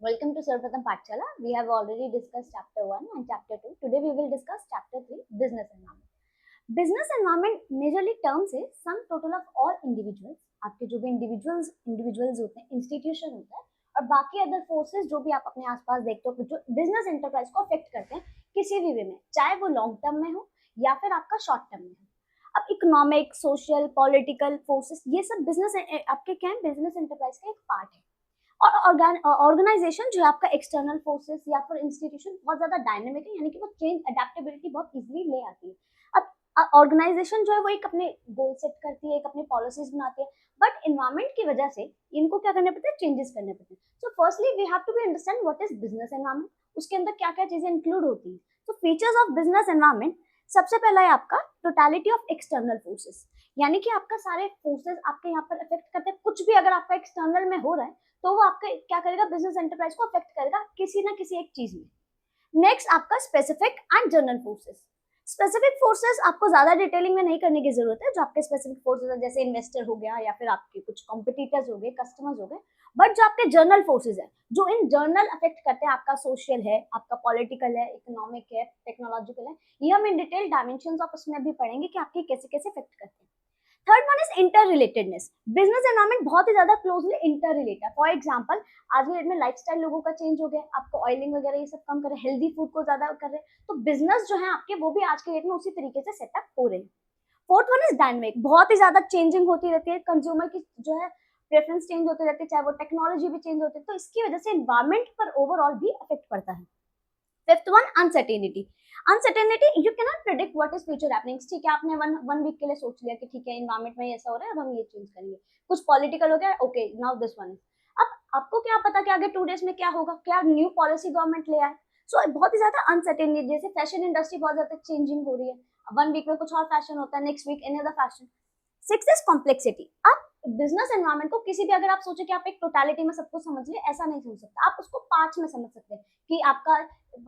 Welcome to Sarvatam Pathshala. We have already discussed chapter 1 and chapter 2. Today we will discuss chapter 3, business environment. Business environment majorly terms is sum total of all individuals, आपके जो भी individuals होते हैं, institution होता है और बाकी other forces जो भी आप अपने आसपास देखते हो जो बिजनेस एंटरप्राइज को अफेक्ट करते हैं किसी भी वे में, चाहे वो लॉन्ग टर्म में हो या फिर आपका शॉर्ट टर्म में हो। अब इकोनॉमिक, सोशल, पॉलिटिकल फोर्सेस ये सब बिजनेस आपके क्या है, बिजनेस एंटरप्राइज का एक पार्ट है। और ऑर्गेनाइजेशन जो है आपका एक्सटर्नल फोर्सेस या फिर इंस्टीट्यूशन बहुत ज्यादा डायनेमिक है, यानी कि वो चेंज अडेप्टेबिलिटी बहुत इजीली ले आती है। अब ऑर्गेनाइजेशन जो है वो एक अपने गोल सेट करती है, एक अपने पॉलिसीज बनाती है, बट इन्वायरमेंट की वजह से इनको क्या करने पड़ते हैं, चेंजेस करने पड़ते हैं। So firstly we have to be understand what is business environment, उसके अंदर क्या क्या चीजें इंक्लूड होती है। तो फीचर्स ऑफ बिजनेस एनवायरमेंट, सबसे पहला है आपका टोटलिटी ऑफ एक्सटर्नल फोर्सेस, यानी कि आपका सारे फोर्सेस आपके यहाँ पर अफेक्ट करते हैं। कुछ भी अगर आपका एक्सटर्नल में हो रहा है तो वो आपका क्या करेगा, बिजनेस एंटरप्राइज को अफेक्ट करेगा किसी ना किसी एक चीज में। नेक्स्ट आपका specific and general forces. Specific forces आपको ज्यादा डिटेलिंग में नहीं करने की जरूरत है। जो आपके स्पेसिफिक फोर्सेस है जैसे इन्वेस्टर हो गया या फिर आपके कुछ कॉम्पिटिटर्स हो गए, कस्टमर्स हो गए, बट जो आपके जर्नल फोर्सेस है जो इन जर्नल अफेक्ट करते हैं, आपका सोशल है, आपका पॉलिटिकल है, इकोनॉमिक है, टेक्नोलॉजिकल है, ये हम इन डिटेल डायमेंशन ऑफ उसमें भी पढ़ेंगे कि आपके कैसे कैसे अफेक्ट करते हैं। Third one is inter relatedness. Business environment बहुत ही ज्यादा closely inter related. For example आज के डेट में लाइफस्टाइल लोगों का चेंज हो गया, आपको ऑयलिंग वगैरह ये सब कम कर रहे हैं, हेल्दी फूड को ज्यादा कर रहे हैं, तो बिजनेस जो है आपके वो भी आज के डेट में उसी तरीके से सेटअप हो रहे हैं। फोर्थ वन इज डायनेमिक, बहुत ही ज्यादा चेंजिंग होती रहती है, कंज्यूमर की जो है प्रेफरेंस चेंज होती रहती है, चाहे वो टेक्नोलॉजी भी चेंज होती है, तो इसकी वजह से एनवायरमेंट पर ओवरऑल भी इफेक्ट पड़ता है। Fifth one uncertainty. Uncertainty, you can not predict what is future happenings. ठीक है, आपने वन वीक के लिए सोच लिया कि ठीक है एनवायरमेंट में ऐसा हो रहा है, अब हम ये चेंज करेंगे, कुछ पॉलिटिकल हो गया, okay now this one is. अब आपको क्या पता कि आगे 2 डेज में क्या होगा, क्या न्यू पॉलिसी गवर्नमेंट ले आए। सो बहुत ही ज्यादा अनसर्टेनिटी, जैसे फैशन इंडस्ट्री बहुत ज्यादा चेंजिंग हो रही है, 1 वीक में कुछ और फैशन होता है, next week any other fashion. Six is complexity. आप बिजनेस एनवायरमेंट को किसी भी, अगर आप सोचे कि आप एक टोटलिटी में सब कुछ समझ लिए, ऐसा नहीं समझ सकते, आप उसको पार्ट्स में समझ सकते हैं कि आपका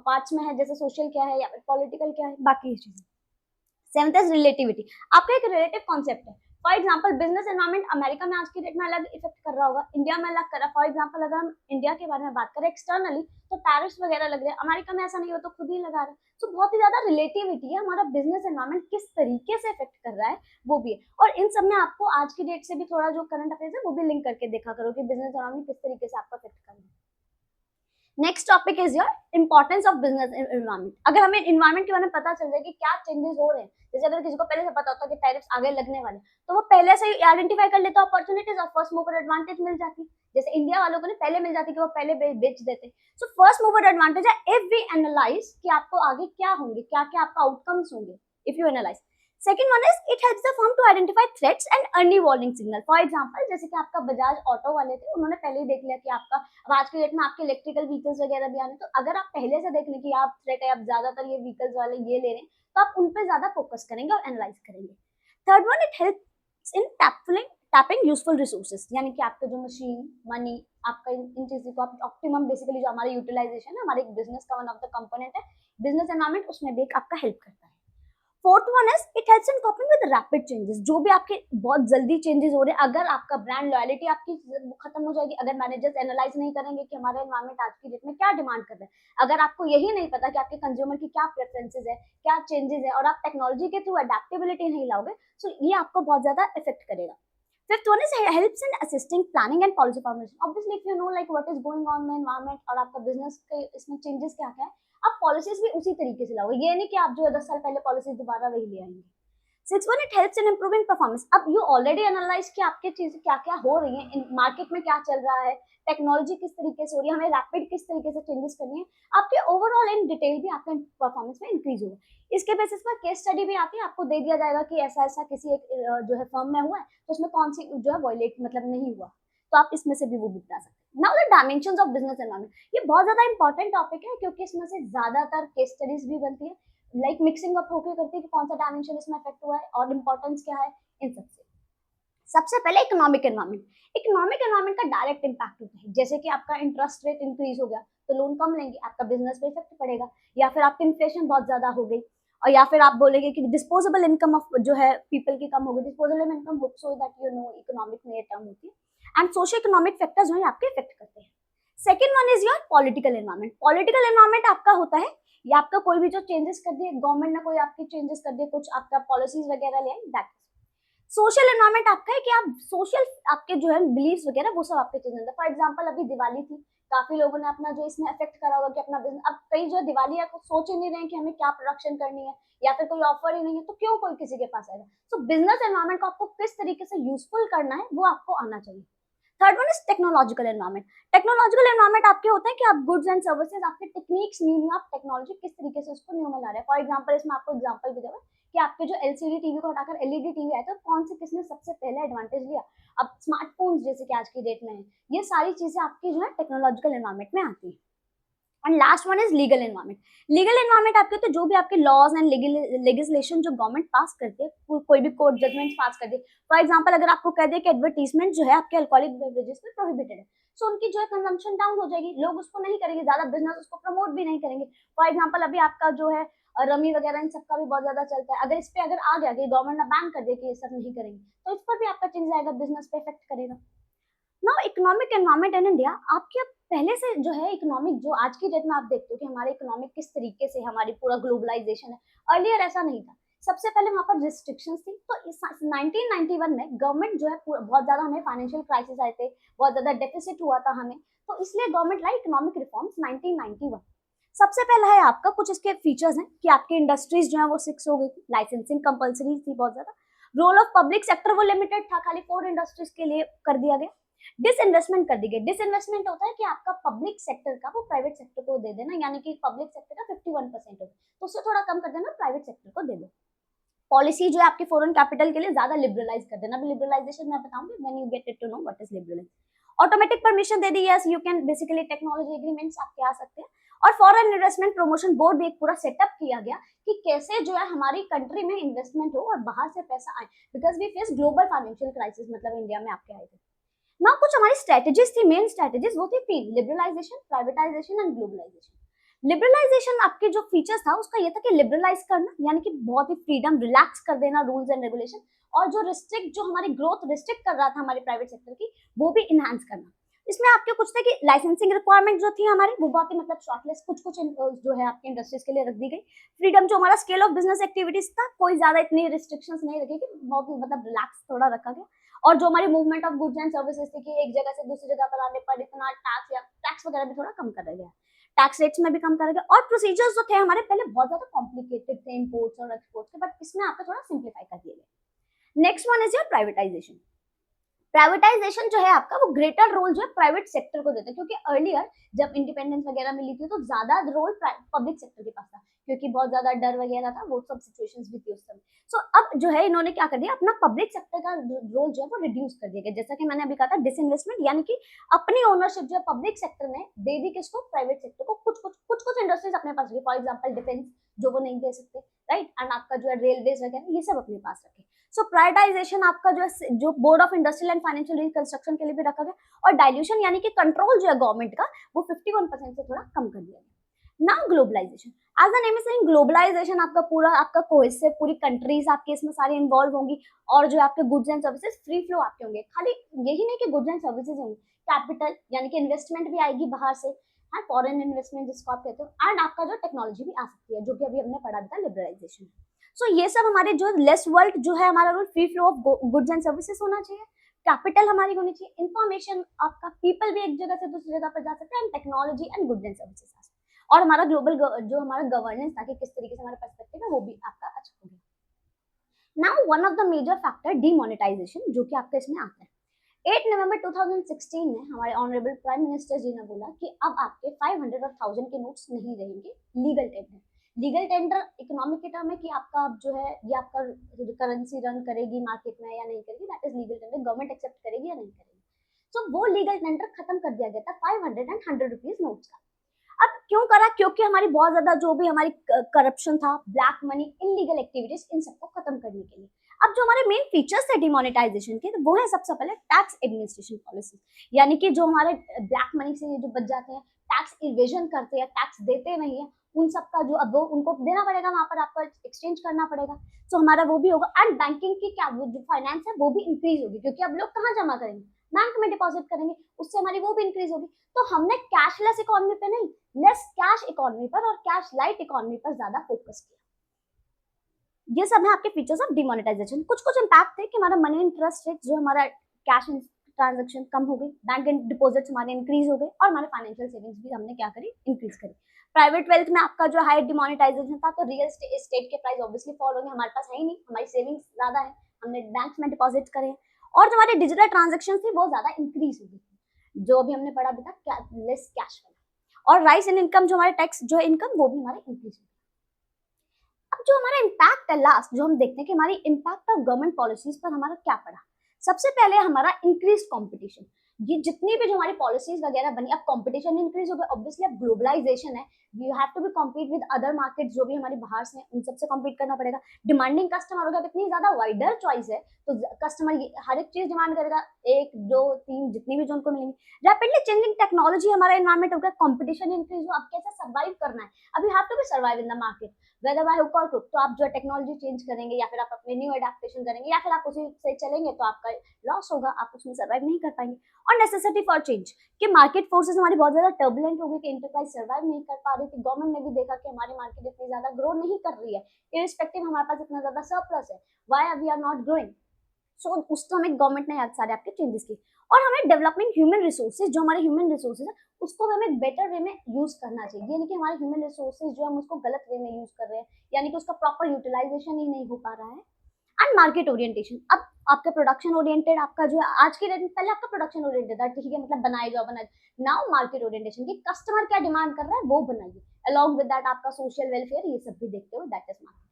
पार्ट्स में है, जैसे सोशल क्या है या फिर पॉलिटिकल क्या है, बाकी चीजें। सेवंथ इज रिलेटिविटी, आपका एक रिलेटिव कॉन्सेप्ट है। For example business environment America में आज की डेट में अलग इफेक्ट कर रहा होगा, इंडिया में अलग कर रहा है। फॉर एग्जाम्पल अगर हम इंडिया के बारे में बात करें एक्सटर्नली, तो टैरिफ्स वगैरह लग रहे हैं, अमेरिका में ऐसा नहीं हो तो खुद ही लगा रहे हैं। तो बहुत ही ज्यादा रिलेटिविटी है, हमारा बिजनेस एनवायरमेंट किस तरीके से इफेक्ट कर रहा है वो भी है। और इन सब में आपको आज की डेट से भी थोड़ा जो करंट अफेयर्स है वो भी लिंक करके देखा करो कि बिजनेस एनवायरमेंट किस तरीके से आपका इफेक्ट कर रहा है। Next topic is your importance of business environment. अगर हमें एनवायरमेंट के बारे में पता चल जाए कि क्या चेंजेस हो रहे हैं, जैसे अगर किसी को पहले से पता होता है कि टैरिफ्स आगे लगने वाले, तो वो पहले से ही आइडेंटिफाई कर लेता, अपॉर्चुनिटीज और फर्स्ट मूवर एडवांटेज मिल जाती। जैसे इंडिया वालों को नहीं पहले मिल जाती कि वो पहले बेच देते। सो फर्स्ट मूवर एडवांटेज है इफ वी एनालाइज कि आपको आगे क्या होंगे, क्या क्या आपका आउटकम्स होंगे if you analyse. Second one is it helps the firm to identify threats and early warning signal. For example जैसे कि आपका बजाज ऑटो वाले थे, उन्होंने पहले ही देख लिया कि आपका अब आज के डेट में आपके इलेक्ट्रिकल व्हीकल्स वगैरह भी आने, तो अगर आप पहले से देख लें कि आप थ्रेट है, आप ज्यादातर ये व्हीकल्स वाले ये ले रहे हैं, तो आप उन पे ज्यादा फोकस करेंगे और एनालाइज करेंगे। Third one it helps in tapping useful resources, यानी कि आपके जो मशीन, मनी, आपका इन चीजों को आप ऑप्टिमम, बेसिकली जो हमारे यूटिलाइजेशन है, हमारे बिजनेस का वन ऑफ द कंपोनेंट है बिजनेस एनवायरमेंट, उसमें भी आपका हेल्प करता है। Fourth one is it helps in कॉपिंग with rapid changes. जो भी आपके बहुत जल्दी चेंजेस हो रहे हैं, अगर आपका ब्रांड लॉयलिटी आपकी खत्म हो जाएगी, अगर मैनेजर्स एनालाइज नहीं करेंगे कि हमारे एनवायरमेंट आज की डेट में क्या डिमांड कर रहे हैं, अगर आपको यही नहीं पता कि आपके कंज्यूमर की क्या प्रेफरेंसेस है, क्या चेंजेस है, और आप टेक्नोलॉजी के थ्रू अडेप्टेबिलिटी नहीं लाओगे, तो ये आपको बहुत ज्यादा इफेक्ट करेगा। Fifth one is helps in assisting planning and policy formulation. Obviously, if you know like what is going on in the environment और आपका business के इसमें changes क्या क्या है, आप policies भी उसी तरीके से लाओगे। ये नहीं कि आप जो है 10 साल पहले policies दोबारा वही ले आएंगे। Six one it helps in improving performance. अब यू ऑलरेडी एनालाइज कि आपके चीजें क्या क्या हो रही है, मार्केट में क्या चल रहा है, टेक्नोलॉजी किस तरीके से हो रही है, हमें रैपिड किस तरीके से चेंजेस करनी है, आपके ओवरऑल इन डिटेल भी आपके परफॉर्मेंस में इंक्रीज होगा। इसके बेसिस पर केस स्टडी भी आती है, आपको दे दिया जाएगा कि ऐसा ऐसा किसी एक जो है फर्म में हुआ है, तो उसमें कौन सी जो है वॉयलेट मतलब नहीं हुआ, तो आप इसमें से भी वो बता सकते हैं। Now the dimensions of business environment, ये बहुत ज्यादा इंपॉर्टेंट टॉपिक है क्योंकि इसमें से ज्यादातर केस स्टडीज भी बनती है, लाइक मिक्सिंग अप होकर करती है कि कौन सा डायमेंशन इसमें इफेक्ट हुआ है और इंपॉर्टेंस क्या है इन सबसे। सबसे पहले इकोनॉमिक एनवायरनमेंट। इकोनॉमिक एनवायरनमेंट का डायरेक्ट इंपैक्ट होता है, जैसे कि आपका इंटरेस्ट रेट इंक्रीज हो गया तो लोन कम लेंगे, आपका बिजनेस पे इफेक्ट पड़ेगा, या फिर आपकी इन्फ्लेशन बहुत ज्यादा हो गई, और या फिर आप बोलेंगे कि डिस्पोजेबल इनकम ऑफ जो है पीपल की कम हो गई, disposable income hope so that you know economic में ये टर्म होती है। एंड सोशियो इकोनॉमिक फैक्टर्स जो है आपके इफेक्ट करते हैं। Second one is your political environment. Political environment आपका होता है या आपका कोई भी जो चेंजेस कर दिए गवर्नमेंट ने, कोई आपकी चेंजेस कर दिए, कुछ आपका पॉलिसीज वगैरह ले आई, दैट। सोशल एनवायरमेंट आपका है कि आप सोशल आपके जो है बिलीव्स वगैरह वो सब आपके चेंज होते हैं। फॉर एग्जांपल अभी दिवाली थी, काफी लोगों ने अपना जो इसमें इफेक्ट करा होगा कि अपना बिजनेस, अब कई जो दिवाली है सोच ही नहीं रहे कि हमें क्या प्रोडक्शन करनी है या फिर कोई ऑफर ही नहीं है, तो क्यों कोई किसी के पास आएगा। सो बिजनेस एनवायरमेंट को आपको किस तरीके से यूजफुल करना है वो आपको आना चाहिए। Third one is technological environment. Technological environment आपके होते हैं कि आप गुड्स एंड सर्विसेज, आपके टेक्निक्स न्यू आप टेक्नोलॉजी किस तरीके से उसको न्यू में ला रहे हैं। फॉर एग्जांपल इसमें आपको एग्जांपल भी देगा कि आपके जो एलसीडी टीवी को हटाकर एलईडी टीवी आया, तो कौन से किसने सबसे पहले एडवांटेज लिया। अब स्मार्टफोन्स जैसे कि आज की डेट में है, ये सारी चीजें आपकी जो है टेक्नोलॉजिकल एनवायरमेंट में आती है। And last one is legal environment. Legal environment आपके तो जो भी आपके लॉज एंड लेजिस्लेशन जो गवर्नमेंट पास करती है, कोई भी कोर्ट जजमेंट पास कर दे। फॉर एग्जांपल अगर आपको कह दे कि एडवर्टीजमेंट जो है आपके अल्कोहलिक बेवरेजेस में प्रोहिबिटेड है, सो उनकी जो है कंजम्पशन डाउन हो जाएगी, लोग उसको नहीं करेंगे, ज्यादा बिजनेस उसको प्रमोट भी नहीं करेंगे। फॉर एग्जाम्पल अभी आपका जो है रमी वगैरह इन सबका भी बहुत ज्यादा चलता है, अगर इस पे अगर आ गया कि गवर्नमेंट ने बैन कर दिया कि ये सब नहीं करेंगे, तो इस पर भी आपका चेंज आएगा, बिजनेस पे इफेक्ट करेगा। Now economic environment in India, आपके पहले से जो है इकोनॉमिक जो आज की डेट में आप देखते हो कि हमारे इकोनॉमिक किस तरीके से हमारी पूरा ग्लोबलाइजेशन है, अर्लियर ऐसा नहीं था। सबसे पहले वहां पर रिस्ट्रिक्शंस थी, तो 1991 में गवर्नमेंट जो है बहुत ज्यादा, हमें फाइनेंशियल क्राइसिस आए थे, बहुत ज्यादा डेफिसिट हुआ था हमें, तो इसलिए गवर्नमेंट लाई इकोनॉमिक रिफॉर्म्स 1991। सबसे पहला है आपका, कुछ इसके फीचर्स हैं कि आपकी इंडस्ट्रीज जो है वो 6 हो गई थी, लाइसेंसिंग कंपल्सरी थी बहुत ज्यादा, रोल ऑफ पब्लिक सेक्टर वो लिमिटेड था, खाली 4 इंडस्ट्रीज के लिए कर दिया गया। डिसइन्वेस्टमेंट कर दी गई। डिसइन्वेस्टमेंट होता है कि आपका पब्लिक सेक्टर का वो प्राइवेट सेक्टर को दे देना, यानी कि पब्लिक सेक्टर का 51% होता है, तो उससे थोड़ा कम कर देना, प्राइवेट सेक्टर को दे दो। पॉलिसी जो है आपके फॉरेन कैपिटल के लिए ज्यादा लिबरलाइज कर देना। अभी लिबरलाइजेशन मैं बताऊंगी, when you get it to know what is liberalise. Automatic permission दे दी, yes you can basically technology agreements आपके आ सकते हैं। और फॉरेन इन्वेस्टमेंट प्रमोशन बोर्ड भी एक पूरा सेटअप किया गया कि कैसे जो है हमारी कंट्री में इन्वेस्टमेंट हो और बाहर से पैसा आए, because we face global financial crisis, मतलब इंडिया में आपके आए थे ना। कुछ हमारी स्ट्रेटेजीज थी, मेन स्ट्रेटेजीज वो थी 3, liberalisation, privatisation and globalisation. Liberalisation आपके जो फीचर्स था उसका ये था कि लिबरलाइज करना, यानी कि बहुत ही फ्रीडम, रिलैक्स कर देना रूल्स एंड रेगुलेशन, और जो रिस्ट्रिक्ट, जो हमारी ग्रोथ रिस्ट्रिक्ट कर रहा था हमारे प्राइवेट सेक्टर की, वो भी इनहांस करना। इसमें आपके कुछ थे कि लाइसेंसिंग रिक्वायरमेंट जो थी हमारी, वो बहुत ही मतलब शॉर्टलिस्ट कुछ जो है आपके इंडस्ट्रीज के लिए रख दी गई। फ्रीडम जो हमारा स्केल ऑफ बिजनेस एक्टिविटीज था, कोई ज्यादा इतनी रिस्ट्रिक्शंस नहीं रखी, बहुत मतलब रिलैक्स थोड़ा रखा गया। और जो हमारी movement of goods and services थी कि एक जगह से दूसरी जगह पर आने पर इतना टैक्स या टैक्स वगैरह भी थोड़ा कम कर गया, टैक्स रेट्स में भी कम कर गया। और प्रोसीजर्स जो थे हमारे पहले बहुत ज्यादा कॉम्प्लिकेटेड थे इंपोर्ट्स और एक्सपोर्ट्स के, बट इसमें आपको थोड़ा सिंप्लीफाई कर दिया गया। Next one is your privatisation. Privatisation जो है आपका, वो ग्रेटर रोल जो है प्राइवेट सेक्टर को देता है, क्योंकि अर्लियर जब इंडिपेंडेंस वगैरह मिली थी तो ज्यादा रोल पब्लिक सेक्टर के पास था, क्योंकि बहुत ज्यादा डर वगैरह था, वो सब सिचुएशंस भी थी उस समय। सो अब जो है इन्होंने क्या कर दिया, अपना पब्लिक सेक्टर का रोल जो है वो रिड्यूस कर दिया गया। जैसा कि मैंने अभी कहा था, डिसइन्वेस्टमेंट, यानी कि अपनी ओनरशिप जो है पब्लिक सेक्टर ने दे दी किसको, प्राइवेट सेक्टर को। कुछ इंडस्ट्रीज अपने पास रखी, फॉर एग्जाम्पल डिफेंस जो वो नहीं दे सकते, राइट, एंड आपका जो है रेलवेज वगैरह ये सब अपने पास रखे। सो प्राइवेटाइजेशन आपका जो है जो board of industrial and financial reconstruction के लिए भी रखा गया, और डाइल्यूशन यानी कि कंट्रोल जो है गवर्नमेंट का, वो 51% से थोड़ा कम कर दिया गया। Now globalisation, as the name is saying, globalisation आपका पूरा आपका कोहेसिव, पूरी कंट्रीज आपके इसमें सारी इन्वॉल्व होंगी, और जो आपके goods and services free flow आपके होंगे। खाली यही नहीं कि गुड्स एंड सर्विसेज होंगे, कैपिटल यानी कि इन्वेस्टमेंट भी आएगी बाहर से, फॉरेन इन्वेस्टमेंट जिसको आप कहते हो, एंड आपका जो टेक्नोलॉजी भी आ सकती है, जो कि अभी हमने पढ़ा था लिबरलाइजेशन। सो ये सब हमारे जो लेस वर्ल्ड जो है हमारा rule, free flow of goods and services होना चाहिए, कैपिटल हमारी होनी चाहिए, इंफॉर्मेशन आपका, पीपल भी एक जगह से दूसरी जगह पर जा सकते हैं, and technology and goods and services, और हमारा ग्लोबल जो हमारा गवर्नेंस था कि किस तरीके से हमारा पर्सपेक्टिव है वो भी आपका अच्छा हो गया। Now one of the major factor demonetisation, जो कि आपका इसमें आता है। 8 नवंबर 2016 में हमारे ऑनरेबल प्राइम मिनिस्टर जी ने बोला कि अब आपके 500 और 1000 के नोट्स नहीं रहेंगे legal tender. Legal tender economic के टर्म है कि आपका जो है ये आपका करेंसी रन करेगी मार्केट में या नहीं करेगी, that is legal tender, government accept करेगी या नहीं करेगी। सो वो लीगल टेंडर खत्म कर दिया गया था 500 एंड 100 रुपीज नोट्स का। अब क्यों करा, क्योंकि हमारी बहुत ज्यादा जो भी हमारी करप्शन था, ब्लैक मनी, इनलीगल एक्टिविटीज, इन सबको खत्म करने के लिए। अब जो हमारे मेन फीचर्स थे डिमोनेटाइजेशन के, तो वो है सबसे पहले टैक्स एडमिनिस्ट्रेशन पॉलिसी, यानी कि जो हमारे ब्लैक मनी से जो बच जाते हैं, टैक्स इवेजन करते हैं, टैक्स देते नहीं है, उन सब का जो अब वो उनको देना पड़ेगा, वहां पर आपको एक्सचेंज करना पड़ेगा, तो हमारा वो भी होगा। एंड बैंकिंग की क्या जो फाइनेंस है वो भी इंक्रीज होगी, क्योंकि अब लोग कहाँ जमा करेंगे, बैंक में डिपॉजिट करेंगे, उससे हमारी वो भी इंक्रीज होगी। तो हमने कैशलेस इकोनॉमी पे नहीं, लेस कैश इकोनॉमी पर और कैश लाइट इकोनॉमी पर ज्यादा फोकस किया। ये सब है आपके फीचर्स ऑफ डिमोनेटाइजेशन। कुछ कुछ इम्पैक्ट थे कि हमारा मनी इंटरेस्ट रेट जो हमारा कैश ट्रांजेक्शन कम हो गई, बैंक डिपॉजिट्स हमारे इंक्रीज हो गए और हमारे फाइनेंशियल सेविंग्स भी हमने क्या करी, इंक्रीज करी। प्राइवेट वेल्थ में आपका जो हाई डिमोनेटाइजेशन था, तो रियल एस्टेट के प्राइस ऑब्वियसली फॉल हो गए, हमारे पास है ही नहीं, हमारी सेविंग्स ज्यादा है, हमने बैंक में डिपॉजिट करे, और जो हमारे डिजिटल ट्रांजेक्शन थी वो ज्यादा इंक्रीज हो गई, जो भी हमने पढ़ा अभी तक, लेस कैश वाला। और राइस इन इनकम, जो हमारे टैक्स जो इनकम वो भी हमारे इंक्रीज हो गई। अब जो हमारा इम्पैक्ट है लास्ट, जो हम देखते हैं कि हमारी इम्पैक्ट ऑफ गवर्नमेंट पॉलिसीज पर हमारा क्या पड़ा। सबसे पहले हमारा इंक्रीज कंपटीशन, ये जितनी भी जो हमारी पॉलिसीज वगैरह बनी, अब कंपटीशन इंक्रीज हो गया, ऑब्वियसली अब ग्लोबलाइजेशन है, we have to be compete with other markets जो भी हमारे बाहर से, उन सबसे कॉम्पीट करना पड़ेगा। डिमांडिंग कस्टमर होगा, इतनी ज्यादा वाइडर चॉइस है, तो कस्टमर हर एक चीज डिमांड करेगा, एक दो तीन जितनी भी जो उनको मिलेंगी। रैपिडली चेंजिंग टेक्नोलॉजी, हमारा एनवायरमेंट हो गया, कंपटीशन इंक्रीज हो, अब कैसे सर्वाइव करना है, अब you have to be survive in the market whether by hook और क्रुक। तो आप जो है टेक्नोलॉजी चेंज करेंगे, या फिर आप अपने न्यू एडेप्टेशन करेंगे, या फिर आप उसी से चलेंगे, तो आपका लॉस होगा, आप उसमें सर्वाइव नहीं कर पाएंगे। और नेसेसिटी फॉर चेंज, कि मार्केट फोर्सेस हमारी बहुत ज्यादा टर्बुलेंट हो गई, कि इंटरप्राइज सर्वाइव नहीं कर पा रही थी। गवर्नमेंट ने भी देखा कि हमारी मार्केट इतनी ज्यादा ग्रो नहीं कर रही है, इरिस्पेक्टिव हमारे पास इतना ज्यादा सरप्लस है, why we are not growing. So उस समय गवर्नमेंट ने सारे आपके चेंजेस किए। और हमें डेवलपमेंट ह्यूमन रिसोर्सेज, जो हमारे ह्यूमन रिसोर्सेज है, उसको हमें बेटर वे में यूज करना चाहिए, यानी कि हमारे ह्यूमन रिसोर्सेज जो हम उसको गलत वे में यूज कर रहे हैं, यानी कि उसका प्रॉपर यूटिलाइजेशन ही नहीं हो पा रहा है। एंड मार्केट ओरिएंटेशन, अब आपका प्रोडक्शन ओरिएंटेड, आपका जो है आज के डेट में, पहले आपका प्रोडक्शन ओरिएंटेड था, ठीक है, मतलब बनाए जाओ बनाए, नाउ मार्केट ओरिएंटेशन, कि कस्टमर क्या डिमांड कर रहा है वो बनाइए, अलॉन्ग विद दैट आपका सोशल वेलफेयर, ये सब भी देखते हुए, दैट इज मार्केट।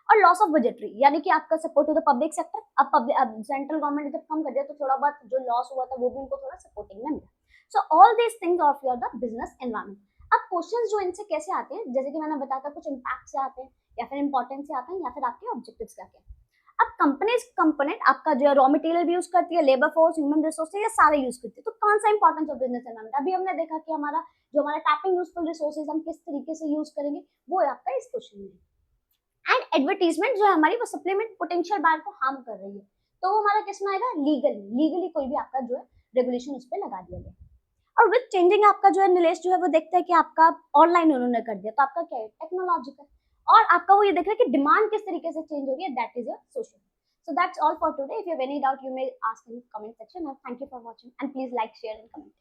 और लॉस ऑफ बजटरी, यानी कि आपका support to the public sector, अब सेंट्रल गवर्नमेंट जब कम कर दिया, तो थोड़ा बहुत जो लॉस हुआ था वो भी उनको थोड़ा सपोर्टिंग में मिला। So all these things of your the business environment. अब क्वेश्चंस जो इनसे कैसे आते हैं, जैसे कि मैंने बताया था, कुछ इम्पैक्ट से आते हैं, या फिर इंपॉर्टेंस से आते हैं, या फिर आपके ऑब्जेक्टिव्स क्या क्या। अब कंपनीज कंपोनेंट आपका जो रॉ मटेरियल भी यूज करती है, लेबर फोर्स, ह्यूमन रिसोर्सेज, ये सारे यूज करती है। तो कौन सा इंपॉर्टेंस ऑफ बिजनेस एनवायरमेंट, अभी हमने देखा कि हमारा जो हमारा टैपिंग यूजफुल रिसोर्सेज हम किस तरीके से यूज करेंगे, वो है आपका इस क्वेश्चन में। एंड एडवर्टीजमेंट जो है हमारी, वो सप्लीमेंट पोटेंशियल बायर को हार्म कर रही है, तो वो हमारा किस में आएगा, लीगली कोई भी आपका जो है रेगुलेशन उस पर लगा दिया गया। और विद चेंजिंग आपका जो है निलेश जो है वो देखता है कि आपका ऑनलाइन उन्होंने कर दिया, तो आपका क्या है, टेक्नोलॉजिकल, और आपका वो ये देख रहा है कि डिमांड किस तरीके से चेंज हो रही है, that is your social. So that's all for today. If you have any doubt, you may ask in the comment section. And thank you for watching. And please like, share, and comment.